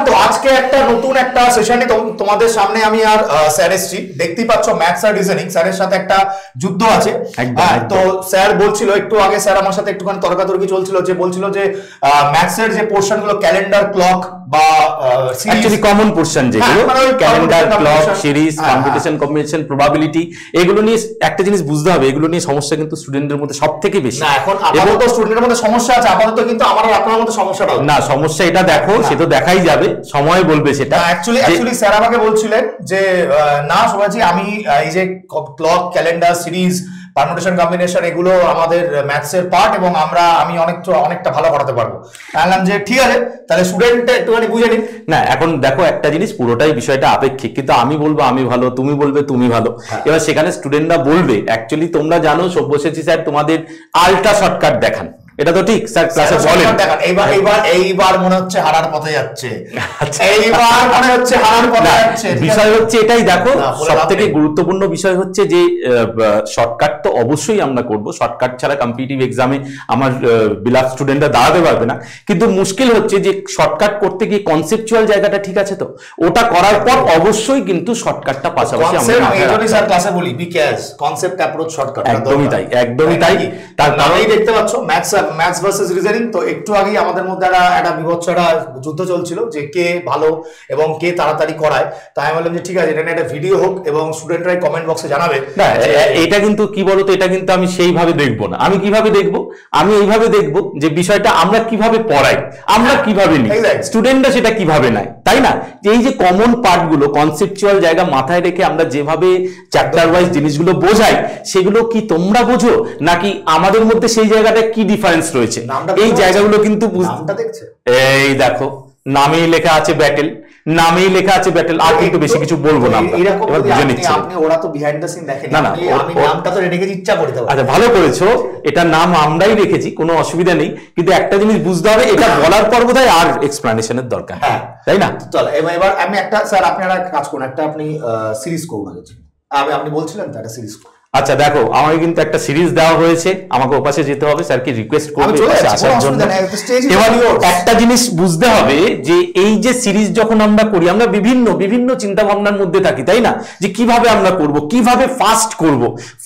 তো আজকে একটা নতুন একটা সেশনে তোমাদের সামনে আমি আর স্যার এসেছি। দেখতেই পাচ্ছ ম্যাথস আর রিজনিং স্যারের সাথে একটা যুদ্ধ আছে। তো স্যার বলছিল একটু আগে, স্যার আমার সাথে একটুখানি তর্কাতর্কি চলছিল, যে বলছিল যে ম্যাথসের যে পোর্শন গুলো ক্যালেন্ডার, ক্লক বা অ্যাকচুয়ালি কমন পোর্শন যেগুলো calendar, clock, series, competition, combination, probability, এগুলো নিয়ে একটা জিনিস বুঝতে হবে, এগুলো নিয়ে সমস্যা কিন্তু স্টুডেন্টদের মধ্যে সবথেকে বেশি। না এখন আপাতত স্টুডেন্টের মধ্যে সমস্যা আছে আপাতত, কিন্তু আমার আর আপনার মধ্যে সমস্যাটা না, সমস্যা এটা দেখো, সে তো দেখাই যাবে, সময় বলবে সেটা। অ্যাকচুয়ালি স্যার আমাকে বলছিলেন যে না শোভাজি, আমি এই যে clock, calendar, series, permutation, combination এগুলো আমাদের ম্যাথসের পার্ট এবং আমি অনেকটা ভালো করাতে পারবো। বললাম যে ঠিক আছে, তাহলে স্টুডেন্টটা একটুখানি বুঝে নিন। না এখন দেখো একটা জিনিস, পুরোটাই বিষয়টা আপেক্ষিক, কিন্তু আমি বলবো আমি ভালো, তুমি বলবে তুমি ভালো। এবার সেখানে স্টুডেন্টরা বলবে অ্যাকচুয়ালি তোমরা জানো সব্যসাচী স্যার তোমাদের আলট্রা শর্টকাট দেখান, এটা তো ঠিক স্যার ক্লাসে বলেন। এইবার মনে হচ্ছে হারার পথে যাচ্ছে, এইবার মনে হচ্ছে হারার পথে যাচ্ছে। বিষয় হচ্ছে এটাই, দেখো সবথেকে গুরুত্বপূর্ণ বিষয় হচ্ছে যে শর্টকাট তো অবশ্যই আমরা করব, শর্টকাট ছাড়া কম্পিটিটিভ এক্সামে আমার বিলাভ স্টুডেন্টরা দাঁড়াতে পারবে না। কিন্তু মুশকিল হচ্ছে যে শর্টকাট করতে গিয়ে কনসেপচুয়াল জায়গাটা ঠিক আছে তো, ওটা করার পর অবশ্যই কিন্তু শর্টকাটটা পাশাপাশি আমরা স্যার ক্লাসে বলি বিকজ কনসেপ্ট অ্যাপ্রোচ শর্টকাট একদমই তাই, একদমই তাই। তার কারণেই দেখতে পাচ্ছ ম্যাথস ভার্সেস রিজনিং। তো একটু আগেই আমাদের মধ্যে একটা বিভৎস যুদ্ধ চলছিল যে কে ভালো এবং কে তাড়াতাড়ি করায়। তাই আমি বললাম যে ঠিক আছে, এটা একটা ভিডিও হোক এবং স্টুডেন্টরাই কমেন্ট বক্সে জানাবে। না এটা কিন্তু কি বলতো, এটা কিন্তু আমি সেইভাবে দেখবো না। আমি কিভাবে দেখবো? আমি এইভাবে দেখবো যে বিষয়টা আমরা কিভাবে পড়াই, আমরা কিভাবে নিই, স্টুডেন্টরা সেটা কিভাবে নেয়, তাই না? এই যে কমন পার্ট গুলো, কনসেপচুয়াল জায়গা মাথায় রেখে আমরা যেভাবে চ্যাপ্টার ওয়াইজ জিনিসগুলো বোঝাই, সেগুলো কি তোমরা বোঝো নাকি আমাদের মধ্যে সেই জায়গাটা কি ডিফারেন্স রয়েছে, এই জায়গাগুলো কিন্তু এই দেখো নামেই লেখা আছে ব্যাটেল, নামেই লেখা আছে ব্যাটেল, আর কিন্তু বেশি কিছু বলবো না। এবার বুঝে নিচ্ছি আপনি, ওরা তো বিহাইন্ড দ্য সিন দেখেন না, না আমি নামটা তো রেখেছি ইচ্ছা করে দাও। আচ্ছা ভালো করেছো, এটা নাম আমরাই রেখেছি, কোনো অসুবিধা নেই, কিন্তু একটা জিনিস বুঝতে হবে, এটা বলার পর বোধহয় আর এক্সপ্লানেশনের দরকার, তাই না? চলো এবার আমি একটা, স্যার আপনারা কাজ করুন, একটা আপনি সিরিজ করুন আগে। আপনি বলছিলেন তো একটা সিরিজ করুন। আচ্ছা দেখো, আমাকে কিন্তু একটা সিরিজ দেওয়া হয়েছে, আমাকে ওপাশে যেতে হবে, স্যারকে রিকোয়েস্ট করব আসার জন্য। এবার একটা জিনিস বুঝতে হবে যে এই যে সিরিজ যখন আমরা করি, আমরা বিভিন্ন চিন্তা ভাবনার মধ্যে থাকি, তাই না? যে কিভাবে আমরা করব, কিভাবে ফাস্ট করব,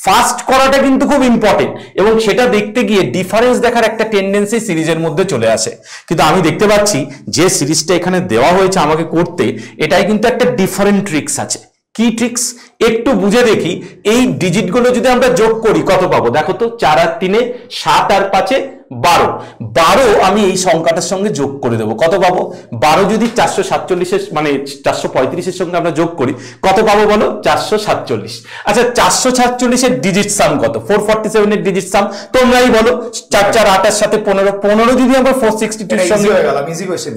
ফাস্ট করাটা কিন্তু খুব ইম্পর্টেন্ট, এবং সেটা দেখতে গিয়ে ডিফারেন্স দেখার একটা টেন্ডেন্সি সিরিজের মধ্যে চলে আসে। কিন্তু আমি দেখতে পাচ্ছি যে সিরিজটা এখানে দেওয়া হয়েছে আমাকে করতে, এটাই কিন্তু একটা ডিফারেন্ট ট্রিক্স আছে। কি ট্রিক্স একটু বুঝে দেখি। এই ডিজিটগুলো যদি আমরা যোগ করি কত পাবো? দেখো তো, 4 আর 3 7 আর 5 12, 12 আমি এই সংখ্যাটার সঙ্গে যোগ করে দেবো, কত পাবো? 12 যদি 447 মানে 435 সঙ্গে আমরা যোগ করি কত পাবো বলো? 447। আচ্ছা 447 এর ডিজিট সাম কত? 447 এর ডিজিট সাম তোমরাই বলো। 4 4 8 এর সাথে 15 যদি আমরা 462 এর সঙ্গে হয়ে গেল। ইজি কোশ্চেন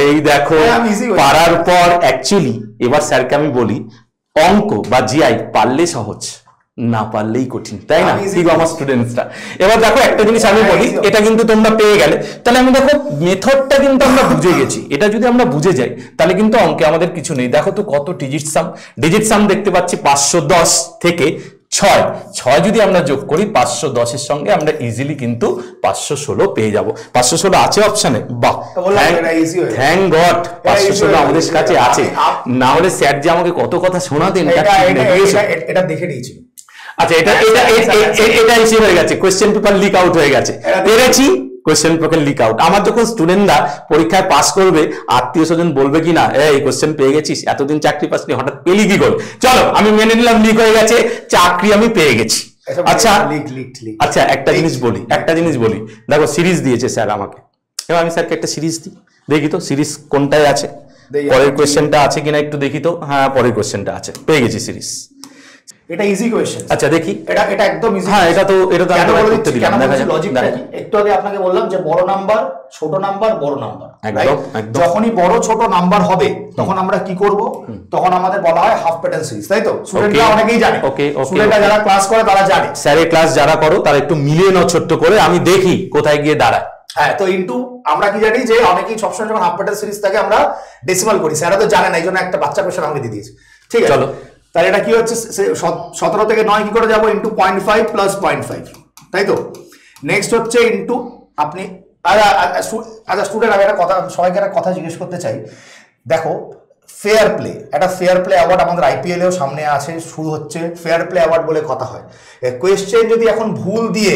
এই দেখো পারার পর অ্যাকচুয়ালি এবার স্যারকে আমি বলি, অঙ্ক বা জিআই পারলে সহজ, না পারলেই কঠিন, তাই না? আমার স্টুডেন্টসরা এবার দেখো একটা জিনিস আমি বলি, এটা কিন্তু তোমরা পেয়ে গেলে, তাহলে আমি দেখো মেথডটা কিন্তু আমরা বুঝে গেছি। এটা যদি আমরা বুঝে যাই তাহলে কিন্তু অঙ্কে আমাদের কিছু নেই। দেখো তো কত ডিজিট সাম দেখতে পাচ্ছি 510 থেকে 6 যদি আমরা যোগ করি 510 এর সঙ্গে আমরা ইজিলি কিন্তু 516 পেয়ে যাব। 516 আছে অপশনে, বাহ থ্যাংক গড 516 আমাদের কাছে আছে, না হলে স্যার যে আমাকে কত কথা শোনাতেন এটা দেখে নিয়েছি। আচ্ছা এটা এসে হয়ে গেছে, কোশ্চেন পেপার লিক আউট হয়ে গেছে, পেরেছি কোশ্চেন পেপার লিক আউট। আমার যখন স্টুডেন্টরা পরীক্ষায় পাস করবে, আত্মীয় স্বজন বলবে কিনা এই কোশ্চেন পেয়ে গেছিস, এতদিন চাকরি পাসনি হঠাৎ পেলি কি করে? চলো আমি মেনে নিলাম লিক হয়ে গেছে, চাকরি আমি পেয়ে গেছি। আচ্ছা একটা জিনিস বলি, দেখো সিরিজ দিয়েছে স্যার আমাকে, এবার আমি স্যারকে একটা সিরিজ দিই, দেখি তো সিরিজ কোনটায় আছে, পরের কোশ্চেনটা আছে কিনা একটু দেখি তো। হ্যাঁ পরের কোশ্চেনটা আছে, পেয়ে গেছি সিরিজ। এটা ইজি কোশ্চেন। আচ্ছা দেখি, এটা একদম ইজি। হ্যাঁ এটা তো আমি করতে দিলাম। লজিকটা কি? একটু আগে আপনাকে বললাম যে বড় নাম্বার, ছোট নাম্বার, বড় নাম্বার। একদম যখনই বড় ছোট নাম্বার হবে তখন আমরা কি করব? তখন আমাদের বলা হয় হাফ প্যাটার্ন সিরিজ, তাই তো? স্টুডেন্টরা অনেকেই জানে, স্টুডেন্টরা যারা ক্লাস করে তারা জানে। স্যারের ক্লাস যারা করো তারা একটু মিলিয়ে নাও ছোট্ট করে, আমি দেখি কোথায় গিয়ে দাঁড়ায়। হ্যাঁ তো ইনটু আমরা কি জানি যে অনেকেই সবসময় যখন হাফ প্যাটার্ন সিরিজ থাকে আমরা ডেসিমাল করি, স্যারা তো জানে না, এই জন্য একটা বাচ্চা কোশ্চেন আমাকে দিয়ে দিয়েছে। ঠিক আছে, চলো তাহলে এটা কি হচ্ছে, 17 থেকে 9 কি করে যাবো? ইন্টু 0.5 প্লাস 0.5, তাই তো? নেক্সট হচ্ছে ইন্টু, আপনি আচ্ছা স্টুডেন্ট, আমি একটা কথা সবাইকে একটা কথা জিজ্ঞেস করতে চাই। দেখো ফেয়ার প্লে, একটা ফেয়ার প্লে অ্যাওয়ার্ড আমাদের আইপিএল এও সামনে আছে, শুরু হচ্ছে, ফেয়ার প্লে অ্যাওয়ার্ড বলে কথা হয়। কোয়েশ্চেন যদি এখন ভুল দিয়ে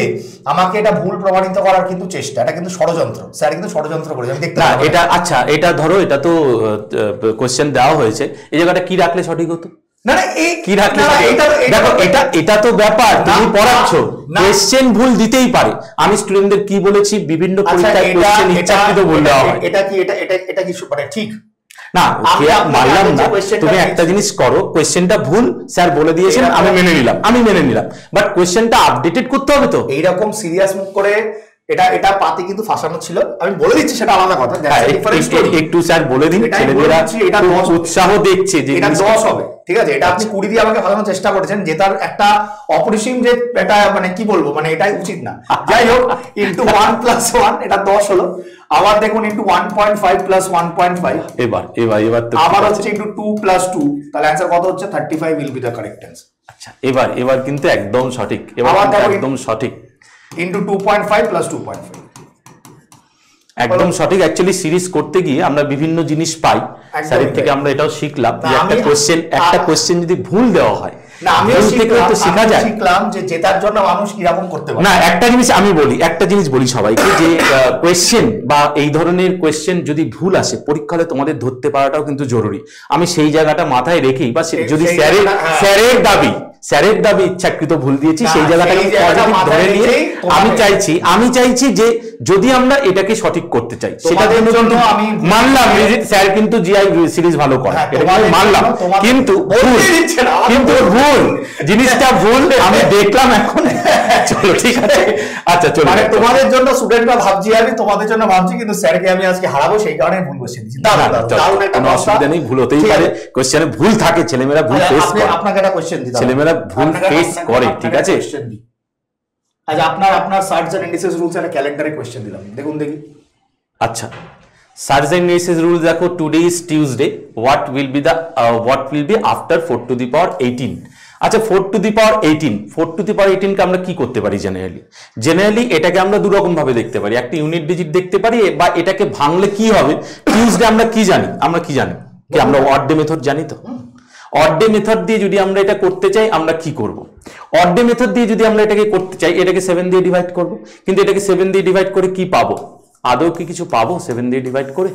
আমাকে এটা ভুল প্রমাণিত করার কিন্তু চেষ্টা, এটা কিন্তু ষড়যন্ত্র, স্যার কিন্তু ষড়যন্ত্র করেছে, আমি দেখতে পাচ্ছি। এটা আচ্ছা, এটা ধরো এটা তো কোয়েশ্চেন দেওয়া হয়েছে, এই জায়গাটা কি রাখলে সঠিক হতো? না না, এই কি রাখলে দেখো, এটা তো ব্যাপার, তুমি পড়াচ্ছ, কোয়েশ্চেন ভুল দিতেই পারে। আমি স্টুডেন্টদের কি বলেছি, বিভিন্ন পরীক্ষায় কোয়েশ্চেন ইচ্ছাকৃত বলে দেওয়া হয়। এটা কি এটা কি মানে ঠিক না? মানলাম না, তুমি একটা জিনিস করো, কোয়েশ্চেনটা ভুল স্যার বলে দিয়েছেন, আমি মেনে নিলাম, বাট কোয়েশ্চেনটা আপডেটেড করতে হবে তো। এইরকম সিরিয়াস মুখ করে এটা পাতে কিন্তু ফাঁসানো ছিল, আমি বলে দিচ্ছি, সেটা আলাদা কথা। একটু স্যার বলে দিন, ছেলেমেয়েরা এটা উৎসাহ দেখছে যে এটা 10 হবে, ঠিক আছে? এটা আপনি 20 দিয়ে আমাকে ফাঁসানোর চেষ্টা করেছেন, যে তার একটা অপরিসীম, যে এটা মানে কি বলবো, মানে এটাই উচিত না। যাই হোক, ইন্টু 1 + 1 এটা 10 হলো। আবার দেখুন ইন্টু 1.5 + 1.5, এবার তো আবার হচ্ছে ইন্টু 2 + 2, তাহলে অ্যানসার কত হচ্ছে? 35 will be the correct answer। আচ্ছা, এবার কিন্তু একদম সঠিক, এবার একদম সঠিক, ইন্টু 2.5 + 2.5 একদম সঠিক। অ্যাকচুয়ালি সিরিজ করতে গিয়ে আমরা বিভিন্ন জিনিস পাই, স্যারের থেকে আমরা এটাও শিখলাম যে একটা কোশ্চেন যদি ভুল দেওয়া হয়, না আমিও শিখলাম যে জেতার জন্য মানুষ কিরকম করতে পারে। না, একটা জিনিস বলি সবাইকে, যে কোয়েশ্চেন বা এই ধরনের কোয়েশ্চেন যদি ভুল আসে পরীক্ষা হলে তোমাদের ধরতে পারাটাও কিন্তু জরুরি। আমি সেই জায়গাটা মাথায় রেখেই, বা যদি স্যারের দাবি ইচ্ছাকৃত ভুল দিয়েছি, সেই জায়গাটাকে পজিটিভ ধরে নিয়ে আমি চাইছি যে যদি আমরা এটাকে সঠিক করতে চাই, সেটার জন্য আমি মানলাম স্যার কিন্তু জিআই সিরিজ ভালো করে, এটা মানলাম, কিন্তু ভুল জিনিসটা ভুল আমি দেখলাম এখন। চলো ঠিক আছে, আচ্ছা চলো, মানে তোমাদের জন্য স্টুডেন্টরা ভাবছি, আমি তোমাদের জন্য ভাবছি, কিন্তু স্যারকে আমি আজকে হারাবো, সেই কারণে ভুল কোশ্চেন দিচ্ছি। কোনো অসুবিধা নেই, ভুল হতেই পারে, কোশ্চেনে ভুল থাকে, ছেলেমেয়েরা ভুল ফেস করে। আপনাকে একটা কোশ্চেন দিই, ছেলেমেয়েরা ভুল ফেস করে, ঠিক আছে? আচ্ছা, আপনার সার্চ এন্ড ইন্ডিসেস রুলস এর ক্যালেন্ডারে কোশ্চেন দিলাম, দেখুন দেখি। আচ্ছা, সার্চ এন্ড ইন্ডিসেস রুল দেখো, today is Tuesday, what will be after 4 to the power 18। আচ্ছা, 4 টু দি পাওয়ার 18 কে আমরা কি করতে পারি? জেনারেলি এটাকে আমরা দু রকম ভাবে দেখতে পারি, একটা ইউনিট ডিজিট দেখতে পারি, বা এটাকে ভাঙলে কি হবে। টিউসডে আমরা কি জানি আমরা অড ডে মেথড জানি তো। অড ডে মেথড দিয়ে যদি আমরা এটা করতে চাই, আমরা কি করব? অড ডে মেথড দিয়ে যদি আমরা এটাকে করতে চাই, এটাকে 7 দিয়ে ডিভাইড করব, কিন্তু এটাকে 7 দিয়ে ডিভাইড করে কি পাবো? আদৌ কি কিছু পাবো 7 দিয়ে ডিভাইড করে?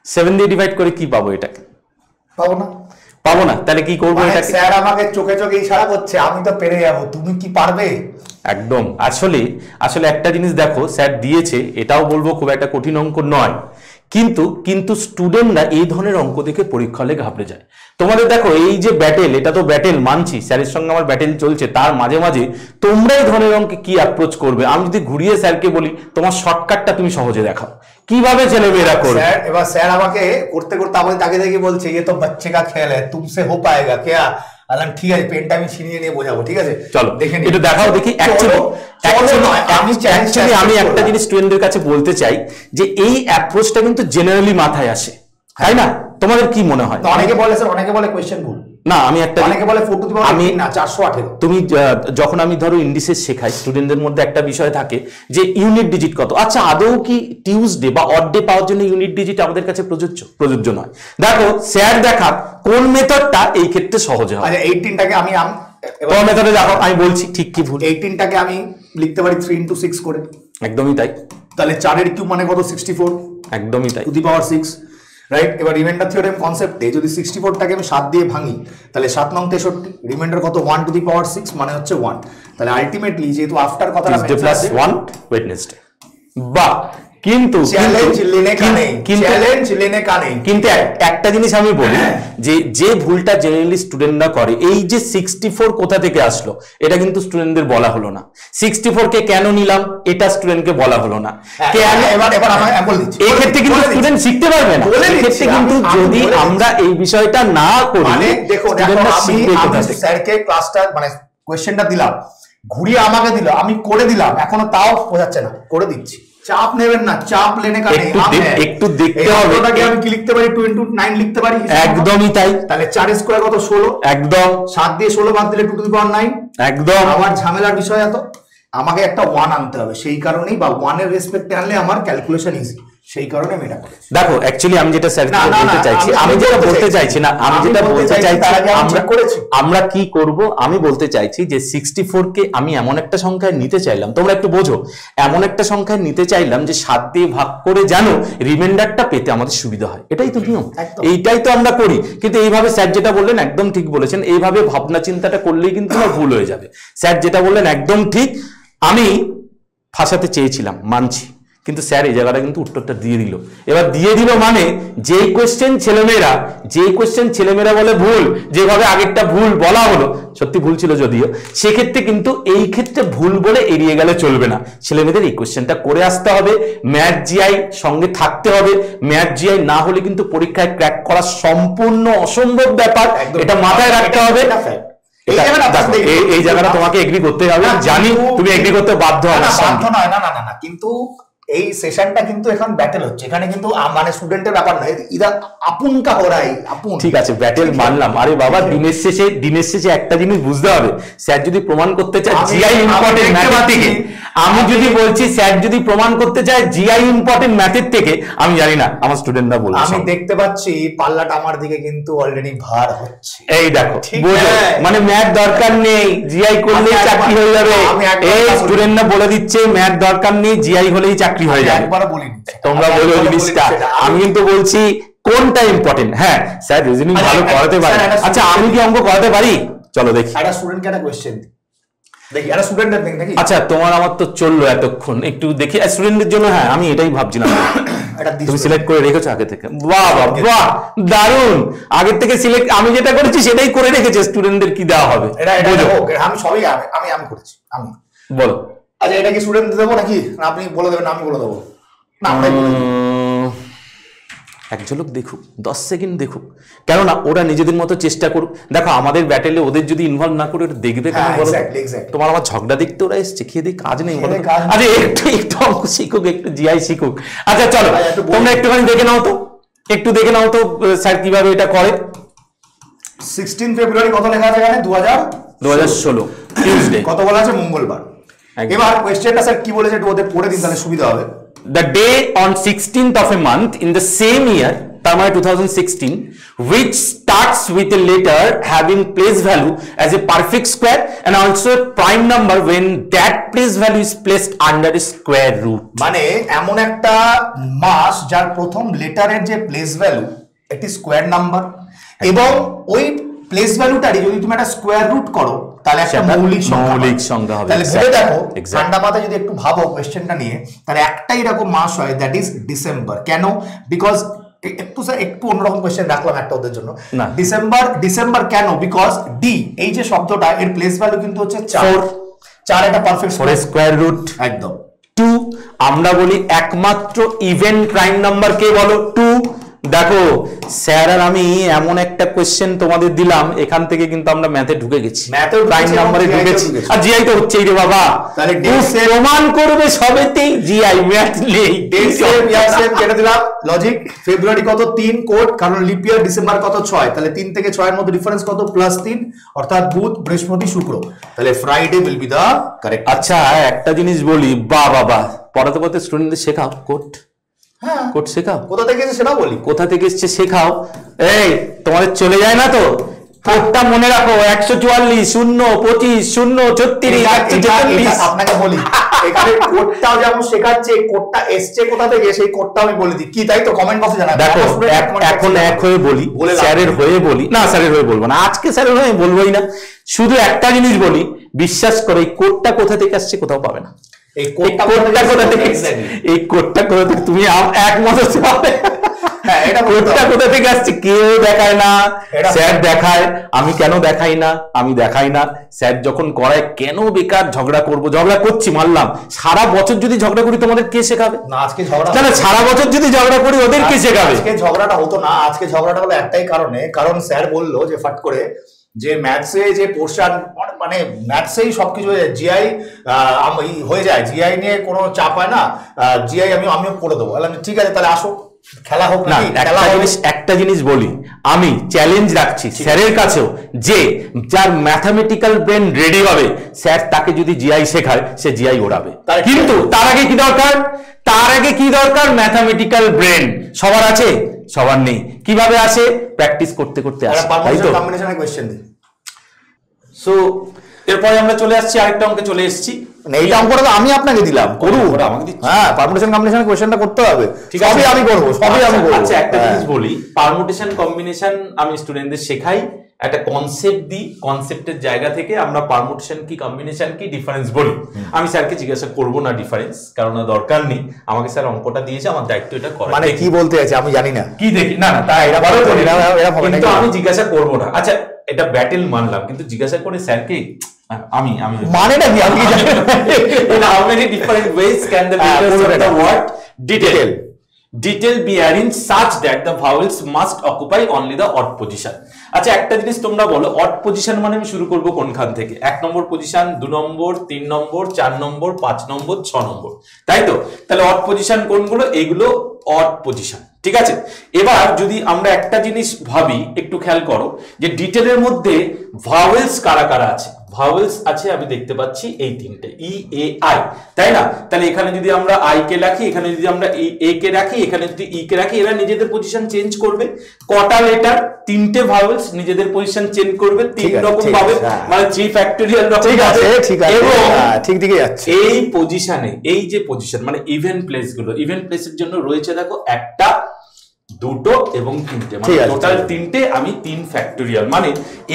7 দিয়ে ডিভাইড করে কি পাবো? এটাকে পাবো না, তাহলে কি করবো? এটাকে স্যার আমাকে চোখে চোখে ইশারা করছে, আমি তো পেরে যাবো, তুমি কি পারবে? একদম। আসলে একটা জিনিস দেখো, স্যার দিয়েছে, এটাও বলবো খুব একটা কঠিন অঙ্ক নয়, কিন্তু স্টুডেন্টরা এই ধরনের অঙ্ক দেখে পরীক্ষা হলে ঘাবড়ে যায়। তোমাদের দেখো, এই যে ব্যাটেল, এটা তো ব্যাটেল মানছি, স্যারের সঙ্গে আমার ব্যাটেল চলছে, তার মাঝে মাঝে তোমরা এই ধরনের অঙ্কে কি অ্যাপ্রোচ করবে? আমি যদি ঘুরিয়ে স্যারকে বলি, তোমার শর্টকাটটা তুমি সহজে দেখাও, কিভাবে ছেলেমেয়েরা করবে? এবার স্যার আমাকে করতে করতে আমাকে তাকে দেখে বলছে, ये तो बच्चे का खेल है, तुमसे हो पाएगा क्या? আলাম ঠিক আছে, পেনটা আমি ছিনিয়ে নিয়ে বোঝাবো, ঠিক আছে? চলো দেখে নিই, একটু দেখাও দেখি। আমি একটা জিনিস স্টুডেন্টদের কাছে বলতে চাই, যে এই অ্যাপ্রোচটা কিন্তু জেনারেলি মাথায় আসে, তাই না? তোমাদের কি মনে হয়? অনেকে বলে স্যার, অনেকে বলে কোশ্চেন ভুল। না, আমি একটা, অনেকে বলে 4 টু দি পাওয়ার 18 না 418। তুমি যখন আমি ধরো ইন্ডিসেস শেখাই, স্টুডেন্টদের মধ্যে একটা বিষয় থাকে যে ইউনিট ডিজিট কত। আচ্ছা, আদৌ কি টিউসডে বা অড ডে পাওয়ার জন্য ইউনিট ডিজিট আমাদের কাছে প্রযোজ্য নয়? দেখো স্যার দেখা কোন মেথডটা এই ক্ষেত্রে সহজ হয়। আচ্ছা, 18টাকে আমি কোন মেথডে দেখো, আমি বলছি ঠিক কি ভুল। 18টাকে আমি লিখতে পারি 3 × 6 করে। একদমই তাই। তাহলে 4 এর কিউব মানে কত? 64। একদমই তাই, টু দি পাওয়ার 6, রাইট? এবার রিমাইন্ডার থিওরেম কনসেপ্টে যদি 64টাকে আমি 7 দিয়ে ভাঙি, তাহলে 7 নং 63, রিমাইন্ডার কত? 1 টু দি পাওয়ার 6 মানে হচ্ছে 1। তাহলে আলটিমেটলি যেহেতু আফটার কথাটা প্লাস 1 ওয়েডনেসডে, বা কিন্তু একটা জিনিস আমি বলি, যে ভুলটা জেনারেলি স্টুডেন্টরা করে, এই যে 64 কোথা থেকে আসলো, এটা কিন্তু স্টুডেন্টদের বলা হলো না। 64 কে কেন নিলাম, এটা স্টুডেন্টকে বলা হলো না। কেন? এবার আমি বল দিচ্ছি, এই ক্ষেত্রে কিন্তু স্টুডেন্ট শিখতে পারবে না। এই ক্ষেত্রে কিন্তু যদি আমরা এই বিষয়টা না করি, মানে দেখো আমি স্যারকে ক্লাসটা মানে কোশ্চেনটা দিলাম, ঘুরিয়ে আমাকে দিল, আমি করে দিলাম, এখনো তাও বোঝাচ্ছে না, করে দিচ্ছি। চাপ নেবেন না, চাপ লেনে কা নেই, একটু দেখতে হবে। এটাকে আমি কি লিখতে পারি? 2 × 9 লিখতে পারি। একদমই তাই। তাহলে 4 স্কয়ার কত? 16। একদম। 7 দিয়ে 16 বাদ দিলে 2 টু দি পাওয়ার 9। একদম। আবার ঝামেলার বিষয় এত। আমাকে একটা 1 আনতে হবে, সেই কারণেই, বা 1 এর রেসপেক্টে আনলে আমার ক্যালকুলেশন ইজি, সেই কারণে আমি এটা করেছি। দেখো অ্যাকচুয়ালি আমি যেটা স্যার বলতে চাইছি, আমি যেটা বলতে চাইছি না, আমি যেটা বলতে চাইছি আমরা কি করব, আমি বলতে চাইছি যে 64 কে আমি এমন একটা সংখ্যায় নিতে চাইলাম, তোমরা একটু বোঝো, এমন একটা সংখ্যায় নিতে চাইলাম যে 7 দিয়ে ভাগ করে জানো রিমাইন্ডারটা পেতে আমাদের সুবিধা হয়, এটাই তো নিয়ম, এইটাই তো আমরা করি। কিন্তু এইভাবে স্যার যেটা বললেন একদম ঠিক বলেছেন, এইভাবে ভাবনা চিন্তাটা করলেই কিন্তু আমার ভুল হয়ে যাবে। স্যার যেটা বললেন একদম ঠিক, আমি ফাঁসাতে চেয়েছিলাম মানছি, কিন্তু স্যার এই জায়গাটা কিন্তু উত্তরটা দিয়ে দিল। এবার দিয়ে দিল মানে যেই কোশ্চেন ছেলেমেয়েরা বলে ভুল, যেভাবে আগেরটা ভুল বলা হলো, সত্যি ভুল ছিল যদিও, সেক্ষেত্রে কিন্তু এই ক্ষেত্রে ভুল বলে এড়িয়ে গেলে চলবে না, ছেলেমেয়েদের এই কোশ্চেনটা করে আসতে হবে, ম্যাথ জিআই সঙ্গে থাকতে হবে, ম্যাথ জিআই না হলে কিন্তু পরীক্ষায় ক্র্যাক করা সম্পূর্ণ অসম্ভব ব্যাপার, এটা মাথায় রাখতে হবে। এই জায়গাটা তোমাকে এগ্রি করতে হবে, জানি তুমি এগ্রি করতে বাধ্য হবে। না, কিন্তু এই সেশনটা কিন্তু এখন ব্যাটেল হচ্ছে, এখানে কিন্তু মানে স্টুডেন্টের ব্যাপার নয়, ইদা আপন কা হো রা হ্যায়, আপন। ঠিক আছে, ব্যাটেল মানলাম। আরে বাবা, দিনের শেষে একটা জিনিস বুঝতে হবে, স্যার যদি প্রমাণ করতে চায় জিআই ইম্পর্টেন্ট ম্যাথের থেকে, আমি যদি বলছি স্যার যদি প্রমাণ করতে চায় জিআই ইম্পর্টেন্ট ম্যাথের থেকে, আমি জানি না আমার স্টুডেন্টরা বলছে, আমি দেখতে পাচ্ছি পাল্লাটা আমার দিকে কিন্তু অলরেডি ভার হচ্ছে। এই দেখো, বুঝো, মানে ম্যাথ দরকার নেই, জিআই করলেই চাকরি হয়ে যাবে। এই স্টুডেন্টরা বলে দিচ্ছে ম্যাথ দরকার নেই, জিআই হলেই চাকরি হয়ে যাবে। তোমরা বলো জিনিসটা, আমি কিন্তু বলছি কোনটা ইম্পর্টেন্ট। হ্যাঁ স্যার রিজনিং ভালো করাতে পারে, আচ্ছা আমি কি অঙ্ক করাতে পারি? চলো দেখি, একটা স্টুডেন্টকে একটা কোশ্চেন দেখি, একটা স্টুডেন্টের দেখি নাকি। আচ্ছা তোমার আমার তো চললো এতক্ষণ, একটু দেখি স্টুডেন্টদের জন্য। হ্যাঁ আমি এটাই ভাবছিলাম, তুমি সিলেক্ট করে রেখেছো আগে থেকে, বাহ বাহ বাহ, দারুন, আগে থেকে সিলেক্ট, আমি যেটা করেছি সেটাই করে রেখেছে। স্টুডেন্টদের কি দেওয়া হবে? আমি সবই আমি করেছি, আমি বলো। আচ্ছা এটা কি স্টুডেন্ট দেবো নাকি আপনি বলে দেবেন? আমি বলে দেবো না, এক ঝলক দেখুক, 10 সেকেন্ড দেখুক, কেননা ওরা নিজেদের মতো চেষ্টা করুক। দেখো আমাদের ব্যাটেলে ওদের যদি ইনভলভ না করে ওটা দেখবে কেন বলো? তোমার আমার ঝগড়া দেখতে ওরা এসছে, খেয়ে দিয়ে কাজ নেই বলো? আরে একটু অঙ্ক শিখুক, একটু জিআই শিখুক। আচ্ছা চলো তোমরা একটুখানি দেখে নাও তো, একটু দেখে নাও তো স্যার কিভাবে এটা করে। 16 ফেব্রুয়ারি কত লেখা আছে এখানে? 2016 টিউসডে। কত বলা আছে? মঙ্গলবার। এবার কোশ্চেনটা স্যার কি বলেছে একটু ওদের পড়ে দিন, তাহলে সুবিধা হবে। The day on 16th of a month in the same year, তার মানে 2016, which starts with a letter having place value as a perfect square and also a prime number when that place value is placed under a square root. মানে এমন একটা মাস যার প্রথম লেটারের যে place value একটি square number, এবং ওই place ভ্যালুটারই যদি তুমি একটা স্কোয়ার রুট করো তাহলে একটা মৌলিক সংখ্যা হবে। তাহলে ভেবে দেখো, ঠান্ডা মাথায় যদি একটু ভাবো কোশ্চেনটা নিয়ে, তাহলে একটাই এরকম মাস হয়, দ্যাট ইজ ডিসেম্বর। কেন? বিকজ একটু অন্যরকম কোশ্চেন রাখলাম একটা ওদের জন্য। ডিসেম্বর কেন? বিকজ ডি এই যে শব্দটা, এর প্লেস ভ্যালু কিন্তু হচ্ছে 4 একটা পারফেক্ট স্কোয়ার রুট। একদম। 2 আমরা বলি একমাত্র ইভেন প্রাইম নাম্বার কে বলো? 2। দেখো স্যার আর আমি এমন একটা কোশ্চেন তোমাদের দিলাম, এখান থেকে কিন্তু আমরা ম্যাথে ঢুকে গেছি, প্রাইম নাম্বারে ঢুকেছি, আর জিআই তো হচ্ছেই রে বাবা। তাহলে প্রমাণ করবে সবেতেই জিআই, ম্যাথ নেই। কেটে দিলাম লজিক। ফেব্রুয়ারি কত? 3 কোড, কারণ লিপ ইয়ার। ডিসেম্বর কত? 6। তাহলে 3 থেকে 6 এর মধ্যে ডিফারেন্স কত? +3, অর্থাৎ বুধ বৃহস্পতি শুক্র। তাহলে Friday will be the correct. আচ্ছা একটা জিনিস বলি, বাবা পড়াতে পড়াতে স্টুডেন্টদের শেখাও কোড। হ্যাঁ কোড শেখাও। কোথা থেকে এসেছে সেটাও বলি, কোথা থেকে এসেছে শেখাও। এই তোমাদের চলে যায় না তো কোডটা মনে রাখো, 144 0 25 0 36। আপনাকে বলি এখানে কোডটাও যেমন শেখাচ্ছে, কোডটা এসছে কোথা থেকে সেই কোডটা আমি বলে দিই কি, তাই তো? কমেন্ট বক্সে জানাবেন। দেখো এখন এক হয়ে বলি, স্যারের হয়ে বলি না, স্যারের হয়ে বলবো না, আজকে স্যারের হয়ে বলবোই না। শুধু একটা জিনিস বলি, বিশ্বাস করো এই কোডটা কোথা থেকে আসছে কোথাও পাবে না। এই কোডটা কোথা থেকে, এই কোডটা কোথা থেকে তুমি একমত হতে হবে। হ্যাঁ এটা কোডটা কোথা থেকে আসছে কেউ দেখায় না, স্যার দেখায়। আমি কেন দেখাই না? আমি দেখাই না, স্যার যখন করায় কেন বেকার ঝগড়া করবো? ঝগড়া করছি মানলাম, সারা বছর যদি ঝগড়া করি তোমাদের কে শেখাবে? না আজকে ঝগড়া না, সারা বছর যদি ঝগড়া করি ওদের কে শেখাবে? আজকে ঝগড়াটা হতো না, আজকে ঝগড়াটা হলো একটাই কারণে, কারণ স্যার বললো যে ফাট করে যে ম্যাথসে যে পোর্শন, মানে ম্যাথসেই সবকিছু জিআই হয়ে যায়, জিআই নিয়ে কোনো চাপ হয় না, জিআই আমিও করে দেবো। ঠিক আছে তাহলে আসো, খেলা হোক না, একটা জিনিস বলি, আমি চ্যালেঞ্জ রাখছি স্যারের কাছেও, যে যার ম্যাথামেটিক্যাল ব্রেন রেডি হবে স্যার তাকে যদি জিআই শেখায় সে জিআই ওড়াবে, কিন্তু তার আগে কি দরকার, ম্যাথামেটিক্যাল ব্রেন সবার আছে, সবার নেই। কিভাবে আসে? প্র্যাকটিস করতে করতে আসে, তাই তো? কম্বিনেশনের কোশ্চেন দিই। সো এরপরে আমরা চলে আসছি আরেকটা অঙ্কে চলে এসেছি। এইটা অঙ্কটা তো আমি আপনাকে দিলাম, করুন। হ্যাঁ, পারমুটেশন কম্বিনেশনের কোশ্চেনটা করতে হবে, সবই আমি করব। আচ্ছা, একটা জিনিস বলি, পারমুটেশন কম্বিনেশন আমি স্টুডেন্টদের শেখাই, একটা কনসেপ্ট দিই, কনসেপ্টের জায়গা থেকে আমরা পারমুটেশন কি কম্বিনেশন কি ডিফারেন্স বলি। আমি স্যারকে জিজ্ঞাসা করব না ডিফারেন্স, কারণ দরকার নেই, আমাকে স্যার অঙ্কটা দিয়েছে, আমার দায়িত্ব এটা করা। মানে কি বলতে আছে আমি জানি না, কি দেখি না না তাই এটা বলো, কিন্তু আমি জিজ্ঞাসা করব না। আচ্ছা, এটা ব্যাটেল মানলাম, কিন্তু জিজ্ঞাসা করে স্যারকে আমি মানেটা কি, আমি জানি না। in how many different ways can the letters of the word detail be arranged such that the vowels must occupy only the odd position? আচ্ছা, একটা জিনিস তোমরা বলো, অড পজিশন মানে আমি শুরু করব কোনখান থেকে? 1 নম্বর পজিশন, 2 নম্বর, 3 নম্বর, 4 নম্বর, 5 নম্বর, 6 নম্বর, তাই তো? তাহলে অড পজিশন কোনগুলো? এইগুলো অড পজিশন, ঠিক আছে? এবার যদি আমরা একটা জিনিস ভাবি, একটু খেয়াল করো যে ডিটেলের মধ্যে ভাওয়েলস কারা কারা আছে। ভাওয়েলস আছে আমি দেখতে পাচ্ছি এই তিনটে, ই এ আই, তাই না? তাহলে এখানে যদি আমরা আই কে রাখি, এখানে যদি আমরা এ কে রাখি, এখানে যদি ই কে রাখি, এরা নিজেদের পজিশন চেঞ্জ করবে। কটা লেটার? তিনটে ভাওয়েলস নিজেদের পজিশন চেঞ্জ করবে তিন রকম ভাবে, মানে 3 ফ্যাক্টোরিয়াল রকম। ঠিক আছে, ঠিক আছে, এবং ঠিক দিকে যাচ্ছে। এই পজিশনে, এই যে পজিশন মানে ইভেন প্লেস গুলো, ইভেন প্লেসের জন্য রয়েছে দেখো 1টা, 2টো এবং 3টে, মানে টোটাল 3টে, আমি 3 ফ্যাক্টোরিয়াল। মানে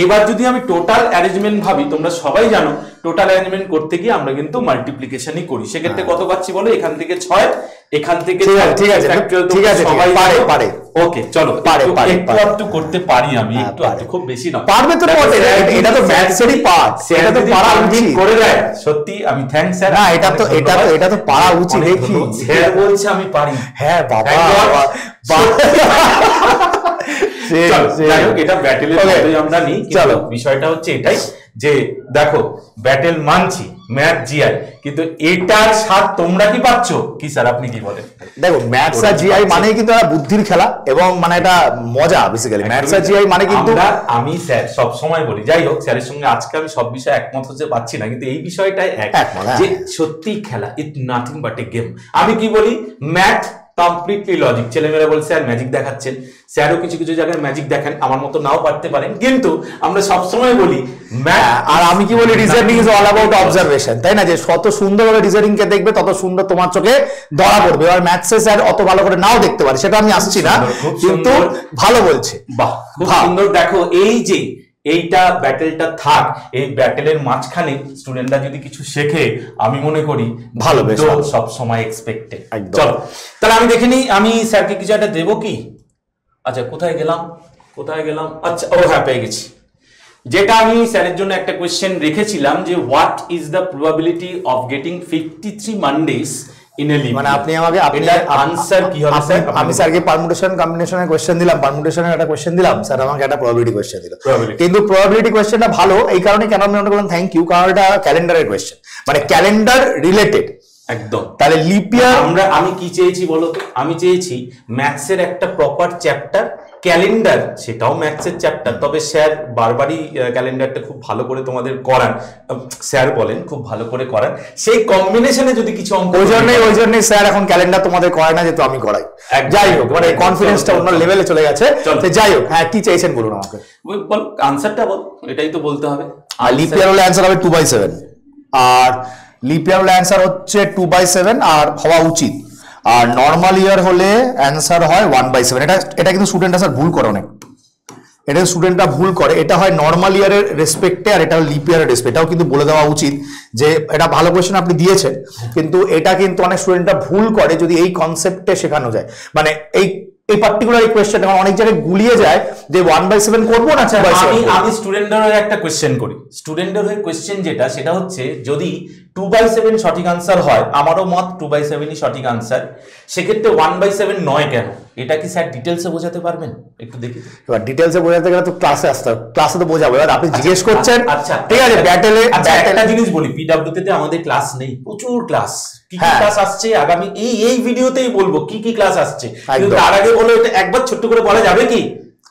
এবার যদি আমি টোটাল অ্যারেঞ্জমেন্ট ভাবি, তোমরা সবাই জানো টোটাল অ্যারেঞ্জমেন্ট করতে গিয়ে আমরা কিন্তু মাল্টিপ্লিকেশনই করি। সেক্ষেত্রে কত পাচ্ছি বলো? এখান থেকে 6, এখান থেকে ঠিক আছে, ঠিক আছে, সবাই পারে। ওকে, চলো একটু করতে পারি আমি, একটু খুব বেশি না পারবে তো, এটা তো ম্যাথসেরই পার্ট, সেটা তো পারা উচিত করে দেয়। সত্যি আমি থ্যাঙ্কস স্যার। না, এটা তো পারা উচিত। দেখি স্যার বলছে আমি পারি। হ্যাঁ বাবা, এটা ব্যাটেলের মধ্যে আমরা নিই। চলো, বিষয়টা হচ্ছে এটাই যে দেখো, ব্যাটেল মানছি, ম্যাথ জিআই, কিন্তু এটার স্বাদ তোমরা কি পাচ্ছ? কি স্যার আপনি কি বলেন? দেখো, ম্যাথস আর জিআই মানে কিন্তু একটা বুদ্ধির খেলা, এবং মানে এটা মজা বেসিক্যালি। ম্যাথস আর জিআই মানে কিন্তু আমি স্যার সব সময় বলি, যাই হোক স্যারের সঙ্গে আজকে আমি সব বিষয়ে একমত হতে পারছি না, কিন্তু এই বিষয়টাই একমত যে সত্যি খেলা, ইট নাথিং বাট এ গেম। আমি কি বলি, ম্যাথ কমপ্লিটলি লজিক। ছেলেমেয়েরা বলছে স্যার ম্যাজিক দেখাচ্ছেন, স্যারও কিছু কিছু জায়গায় ম্যাজিক দেখেন, আমার মতো নাও পারতে পারেন, কিন্তু আমরা সবসময় বলি ম্যাথ। আর আমি কি বলি, reasoning is all about observation, তাই না? যে যত সুন্দরভাবে রিজনিং কে দেখবে তত সুন্দর তোমার চোখে ধরা পড়বে। আর ম্যাথসে স্যার অত ভালো করে নাও দেখতে পারে, সেটা আমি আসছি না, কিন্তু ভালো বলছে। বাহ, খুব সুন্দর। দেখো, এই যে এইটা ব্যাটেলটা থাক, এই ব্যাটেলের মাঝখানে স্টুডেন্টরা যদি কিছু শেখে, আমি মনে করি ভালো, সব সময় এক্সপেক্টেড। চলো তাহলে আমি দেখে নিই, আমি স্যারকে কিছু একটা দেবো কি? আচ্ছা, কোথায় গেলাম? আচ্ছা, ও হ্যাঁ, পেয়ে গেছি। যেটা আমি স্যারের জন্য একটা কোয়েশ্চেন রেখেছিলাম যে what is the probability of getting 53 Mondays in a leave. মানে আপনি আমাকে আনসার কি হবে স্যার? আমি স্যারকে পারমুটেশন কম্বিনেশনের কোশ্চেন দিলাম, পারমুটেশনের একটা কোশ্চেন দিলাম, স্যার আমাকে একটা প্রবাবিলিটি কোশ্চেন দিল। কিন্তু প্রবাবিলিটি কোশ্চেনটা ভালো এই কারণে, কেন আমি মনে করলাম থ্যাংক ইউ, কারণ এটা ক্যালেন্ডারের কোশ্চেন, মানে ক্যালেন্ডার রিলেটেড একদম। তাহলে লিপ ইয়ার আমি কি চেয়েছি বলো তো? আমি চেয়েছি ম্যাথসের একটা প্রপার চ্যাপ্টার, ক্যালেন্ডার, সেটাও ম্যাথসের চ্যাপ্টার, তবে স্যার বারবারই ক্যালেন্ডারটা খুব ভালো করে তোমাদের করান, স্যার বলেন খুব ভালো করে করান, সেই কম্বিনেশনে যদি কিছু অঙ্ক, ওই জন্যই স্যার এখন ক্যালেন্ডার তোমাদের করায় না, যেহেতু আমি করাই। যাই হোক, মানে কনফিডেন্সটা অন্য লেভেলে চলে গেছে। যাই হোক, হ্যাঁ কি চাইছেন বলুন আমাকে, বল আনসারটা বল, এটাই তো বলতে হবে। আর লিপ ইয়ার হলে অ্যান্সার হবে 2/7, আর লিপ ইয়ার হলে অ্যান্সার হচ্ছে 2/7 আর হওয়া উচিত। আর নর্মাল ইয়ার হলে অ্যান্সার হয় 1/7। এটা কিন্তু স্টুডেন্টরা স্যার ভুল করে অনেক, এটা স্টুডেন্টরা ভুল করে। এটা হয় নর্মাল ইয়ারের রেসপেক্টে, আর এটা লিপ ইয়ারের রেসপেক্ট। এটাও কিন্তু বলে দেওয়া উচিত যে এটা ভালো কোয়েশ্চেন আপনি দিয়েছেন, কিন্তু এটা কিন্তু অনেক স্টুডেন্টরা ভুল করে যদি এই কনসেপ্টে শেখানো যায়। মানে এই পার্টিকুলার কোয়েশ্চেন অনেক জায়গায় গুলিয়ে যায় যে 1/7 করবো না। আমি স্টুডেন্টের হয়ে একটা কোয়েশ্চেন করি, স্টুডেন্টের হয়ে কোয়েশ্চেন যেটা, সেটা হচ্ছে যদি 2/7 সঠিক আনসার হয়, আমারও মত 2/7ই সঠিক আনসার, সেক্ষেত্রে 1/7 নয় কেন? এটা কি স্যার ডিটেইলসে বোঝাতে পারবেন একটু দেখি? এবার ডিটেইলসে বোঝাতে গেলে তো ক্লাসে আসতে হবে, ক্লাসে তো বোঝাবো। এবার আপনি জিজ্ঞেস করছেন, আচ্ছা ঠিক আছে ব্যাটেলে একটা জিনিস বলি, পিডব্লিউতে আমাদের ক্লাস নেই, প্রচুর ক্লাস, কি কি ক্লাস আসছে আগামী এই ভিডিওতেই বলবো কি কি ক্লাস আসছে, কিন্তু তার আগে বলো এটা একবার ছোট্ট করে বলা যাবে কি?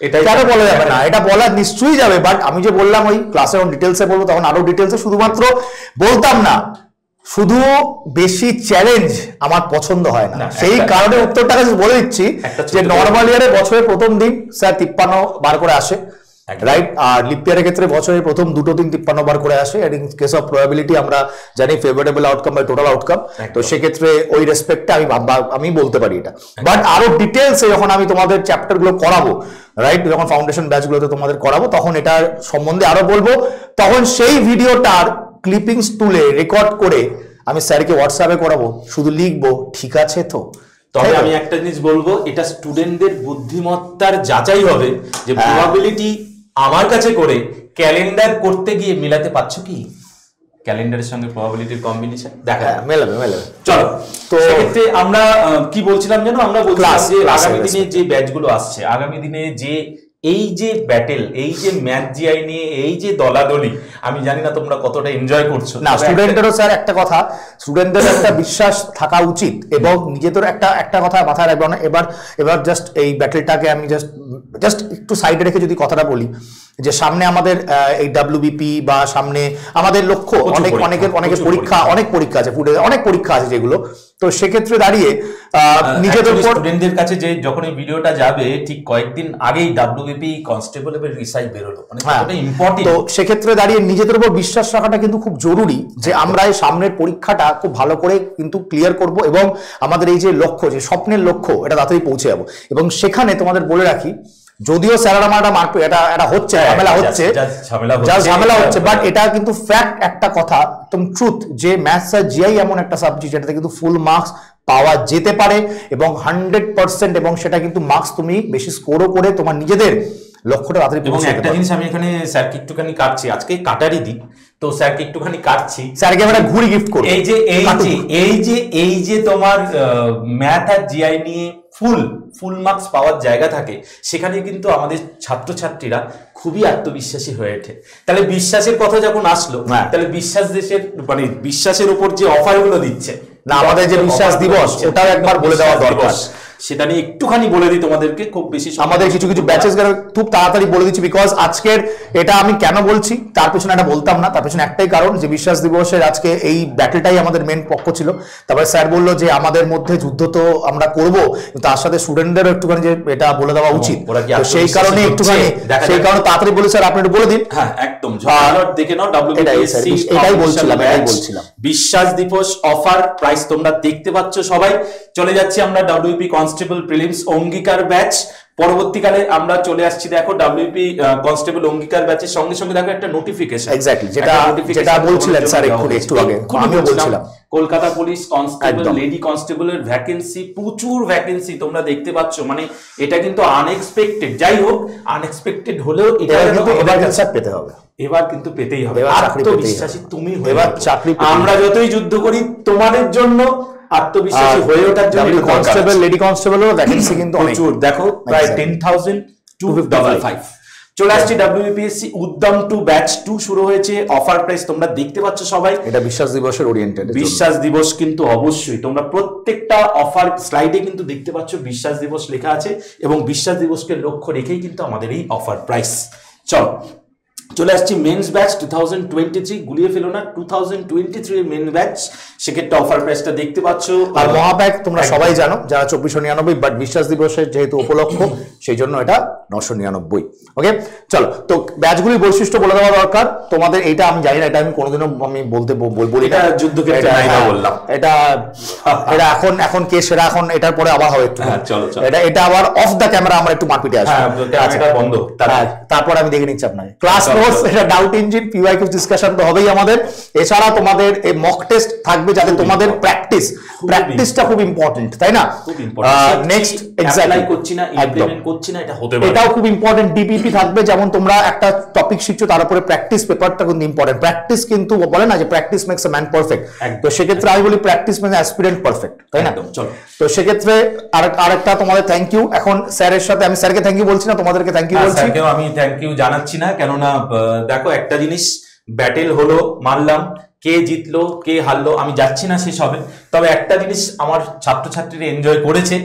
এটা বলা যাবে না, এটা বলা নিশ্চয়ই যাবে, বাট আমি যে বললাম ওই ক্লাসে যখন ডিটেলসে বলবো তখন আরো ডিটেলসে শুধুমাত্র বলতাম না। শুধু বেশি চ্যালেঞ্জ আমার পছন্দ হয় না, সেই কারণে উত্তরটা বলে দিচ্ছি যে নর্মাল ইয়ারে বছরের প্রথম দিন স্যার 53 বার করে আসে, রাইট? আর লিপ ইয়ারের ক্ষেত্রে বছরের প্রথম 2 দিন 53 বার করে আসে। And in case of probability আমরা জানি favourable outcome by total outcome, তো সেক্ষেত্রে ওই রেসপেক্টে আমি বলতে পারি এটা। বাট আরো ডিটেলসে যখন আমি তোমাদের চ্যাপ্টার গুলো করাবো, রাইট, যখন ফাউন্ডেশন ব্যাচগুলোতে তোমাদের করাবো তখন এটার সম্বন্ধে আরো বলবো, তখন সেই ভিডিওটার ক্লিপিংস তুলে রেকর্ড করে আমি স্যারকে হোয়াটসঅ্যাপে করাবো, শুধু লিখবো ঠিক আছে তো। তবে আমি একটা জিনিস বলবো, এটা স্টুডেন্টদের বুদ্ধিমত্তার যাচাই হবে যে প্রবাবিলিটি আমার কাছে করে ক্যালেন্ডার করতে গিয়ে মেলাতে পারছো কি, ক্যালেন্ডারের সঙ্গে প্রবাবিলিটির কম্বিনেশন দেখা মেলাবে। চলো, তো সেক্ষেত্রে আমরা কি বলছিলাম জানো, আমরা বলছিলাম যে আগামী দিনে যে ব্যাচগুলো আসছে, আগামী দিনে যে এই যে ব্যাটেল, এই যে ম্যাথ জিআই নিয়ে এই যে দলাদলি, আমি জানি না তোমরা কতটা এনজয় করছো। না, স্টুডেন্টেরও স্যার একটা কথা, স্টুডেন্টদের একটা বিশ্বাস থাকা উচিত এবং নিজেদের একটা কথা মাথায় রাখবে না। এবার জাস্ট এই ব্যাটেলটাকে আমি জাস্ট একটু সাইডে রেখে যদি কথাটা বলি, যে সামনে আমাদের এই ডাব্লিউবিপি বা সামনে আমাদের লক্ষ্য অনেকের পরীক্ষা, অনেক পরীক্ষা আছে, ফুটে অনেক পরীক্ষা আছে যেগুলো, তো সেক্ষেত্রে দাঁড়িয়ে নিজেদের উপর স্টুডেন্টদের কাছে যে যখন এই ভিডিওটা যাবে ঠিক কয়েকদিন আগেই ডাব্লিউবিপি কনস্টেবল এর রিসার্চ বেরোলো, মানে কতটা ইম্পর্টেন্ট। তো সেক্ষেত্রে দাঁড়িয়ে নিজেদের উপর বিশ্বাস রাখাটা কিন্তু খুব জরুরি, যে আমরা এই সামনের পরীক্ষাটা খুব ভালো করে কিন্তু ক্লিয়ার করব এবং আমাদের এই যে লক্ষ্য, যে স্বপ্নের লক্ষ্য, এটা তাড়াতাড়ি পৌঁছে যাবো। এবং সেখানে তোমাদের বলে রাখি, যদিও স্যারেরা মারা মারপিট এটা হচ্ছে, ঝামেলা হচ্ছে, বাট এটা কিন্তু ফ্যাক্ট, একটা কথা একদম ট্রুথ, যে ম্যাথস আর জিআই এমন একটা সাবজেক্ট যেটাতে কিন্তু ফুল মার্কস পাওয়া যেতে পারে এবং 100%, এবং সেটা কিন্তু মার্কস তুমি বেশি স্কোরও করে তোমার নিজেদের লক্ষ্যটা তাড়াতাড়ি পৌঁছে যেতে পারো। একটা জিনিস আমি এখানে স্যারকে একটুখানি কাটছি, আজকে কাটারই দিন, তো স্যারকে একটুখানি কাটছি, স্যারকে আমরা ঘুড়ি গিফট করি। এই যে তোমার ম্যাথ আর জিআই নিয়ে ফুল মার্কস পাওয়ার জায়গা থাকে, সেখানে কিন্তু আমাদের ছাত্রছাত্রীরা খুবই আত্মবিশ্বাসী হয়ে ওঠে। তাহলে বিশ্বাসের কথা যখন আসলো, তাহলে বিশ্বাসের উপর যে অফারগুলো দিচ্ছে না, আমাদের যে বিশ্বাস দিবস, ওটাও একবার বলে দেওয়া দরকার। সেটা নিয়ে একটুখানি বলে দিই তোমাদেরকে, খুব বেশি আমাদের কিছু ব্যাচেস খুব তাড়াতাড়ি বলে দিচ্ছি, বিকজ আজকের এটা আমি কেন বলছি তার পেছনে এটা বলতাম না, তার পেছনে একটাই কারণ, যে বিশ্বাস দিবসের আজকে এই ব্যাটেলটাই আমাদের মেন পক্ষ ছিল। তারপরে স্যার বললো যে আমাদের মধ্যে যুদ্ধ তো আমরা করব, তার সাথে স্টুডেন্টদেরও একটুখানি যে এটা বলে দেওয়া উচিত, সেই কারণে তাড়াতাড়ি বলে স্যার আপনি একটু বলে দিন। হ্যাঁ একদম, দেখে নাও WBPSC, এটাই বলছিলাম। বিশ্বাস দিবস অফার প্রাইস তোমরা দেখতে পাচ্ছ সবাই। চলে যাচ্ছি আমরা WBP কনস্টেবল প্রিলিমস অঙ্গীকার ব্যাচ, পরবর্তীকালে আমরা চলে আসছি দেখো WBP কনস্টেবল অঙ্গীকার ব্যাচের সঙ্গে সঙ্গে দেখো একটা নোটিফিকেশন, এক্স্যাক্টলি যেটা বলছিলেন স্যার একটু আগে আমিও বলছিলাম, কলকাতা পুলিশ কনস্টেবল লেডি কনস্টেবলের ভ্যাকেন্সি, প্রচুর ভ্যাকেন্সি তোমরা দেখতে পাচ্ছ, মানে এটা কিন্তু আনএক্সপেক্টেড। যাই হোক, আনএক্সপেক্টেড হলেও এটা কিন্তু এবার পেতে হবে, এবার কিন্তু পেতেই হবে। আত্মবিশ্বাসী তুমি হয়ে এবার চাকরি, আমরা যতই যুদ্ধ করি তোমাদের জন্য আত্মবিশ্বাসী হয়ে ওঠার জন্য কনস্টেবল লেডি কনস্টেবলের ভ্যাকেন্সি কিন্তু প্রচুর, দেখো প্রায় 10,255। চলে আসছে WBPSC উদ্যম 2 ব্যাচ 2 শুরু হয়েছে, অফার প্রাইস তোমরা দেখতে পাচ্ছ সবাই। এটা বিশ্বাস দিবসের ওরিয়েন্টেড, বিশ্বাস দিবস কিন্তু অবশ্যই তোমরা প্রত্যেকটা অফার স্লাইডে কিন্তু দেখতে পাচ্ছ বিশ্বাস দিবস লেখা আছে, এবং বিশ্বাস দিবসকে লক্ষ্য রেখেই কিন্তু আমাদের এই অফার প্রাইস। চলে আসছি মেন্স ব্যাচ 2023, গুলিয়ে ফেলো না, 2023 মেন ব্যাচ, সেক্ষেত্রে অফার প্রাইসটা দেখতে পাচ্ছ। আর মহাব্যাগ তোমরা সবাই জানো যারা 2499, বাট বিশ্বাস দিবসের যেহেতু উপলক্ষ সেই জন্য এটা 999। ওকে, চলো, তো ব্যাচগুলির বৈশিষ্ট্য বলে দেওয়া দরকার তোমাদের। এটা আমি জানি না, এটা আমি কোনোদিনও আমি বলি না, যুদ্ধক্ষেত্রে বললাম এটা এখন কে সেরা, এখন এটার পরে আবার হবে একটু, এটা আবার অফ দ্য ক্যামেরা আমরা একটু মারপিটে আসবো, বন্ধ, তারপর আমি দেখে নিচ্ছি আপনাকে ক্লাস নোটস, এটা ডাউট ইঞ্জিন, PYQ ডিসকাশন তো হবেই আমাদের। এছাড়া তোমাদের এই মক টেস্ট থাকবে, যাতে তোমাদের প্র্যাকটিসটা খুব ইম্পর্টেন্ট, তাই না? নেক্সট এক্স্যাক্টলি করছি না, ইমপ্লিমেন্ট করছি না, এটা হতে পারে, এটাও খুব ইম্পর্টেন্ট, ডিপিপি থাকবে, যেমন তোমরা একটা টপিক শিখছো তার উপরে প্র্যাকটিস পেপারটা কিন্তু ইম্পর্টেন্ট। প্র্যাকটিস কিন্তু বলে না যে practice makes a man perfect, তো সেক্ষেত্রে আমি বলি প্র্যাকটিস মেক্স অ্যাসপিরেন্ট পারফেক্ট, তাই না? চলো, তো সেক্ষেত্রে আরেকটা তোমাদের থ্যাংক ইউ। এখন স্যারের সাথে আমি স্যারকে থ্যাংক ইউ বলছি না, তোমাদেরকে থ্যাংক ইউ বলছি। স্যারকেও আমি থ্যাংক ইউ জানাচ্ছি না, কেননা দেখো একটা জিনিস, ব্যাটেল হলো মানলাম, কে জিতলো কে হারলো আমি যাচ্ছি না সেসবে, তবে একটা জিনিস আমার ছাত্রছাত্রীরা এনজয় করেছে,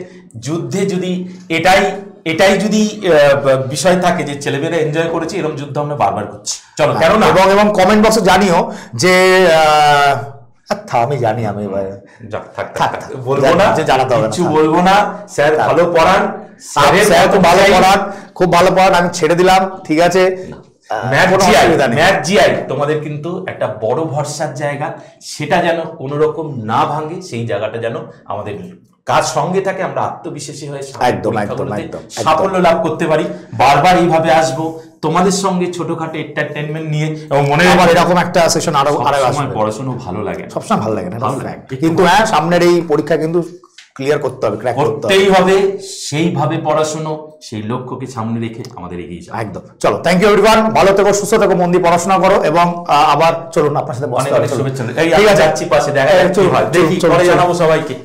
যুদ্ধে যদি এটাই যদি বিষয় থাকে যে ছেলেমেয়েরা এনজয় করেছে, এরকম যুদ্ধ আমরা বারবার করছি। চলো, কেননা এবং কমেন্ট বক্সে জানিও যে আমি জানি, আমি বলবো না, জানাতে হবে কিছু বলবো না। স্যার ভালো পড়ান, স্যার খুব ভালো পড়ান, খুব ভালো পড়ান, আমি ছেড়ে দিলাম, ঠিক আছে। ম্যাথ জিআই তোমাদের কিন্তু একটা বড় ভরসার জায়গা, সেটা যেন কোনো রকম না ভাঙে, সেই জায়গাটা যেন আমাদের কাজ সঙ্গে থাকে, আমরা আত্মবিশ্বাসী হয়ে সাফল্য লাভ করতে পারি। বারবার এইভাবে আসবো তোমাদের সঙ্গে ছোটখাটো এন্টারটেইনমেন্ট নিয়ে, এবং মনে আবার এরকম একটা সেশন আরো সময় পড়াশোনা ভালো লাগে, সবসময় ভালো লাগে না, কিন্তু হ্যাঁ সামনের এই পরীক্ষা কিন্তু ক্লিয়ার করতে হবে, ক্র্যাক করতেই হবে, সেইভাবে পড়াশোনা, সেই লক্ষ্যকে সামনে রেখে আমাদের এগিয়ে যাও। একদম। চলো, থ্যাংক ইউ এভরিওয়ান, ভালো থেকো, সুস্থ থেকো, মন দিয়ে পড়াশোনা করো, এবং আবার চলুন আপনার সাথে অনেক অনেক শুভেচ্ছা। এই যাচ্ছি পাশে, দেখা দেখি পরে জানাবো সবাইকে।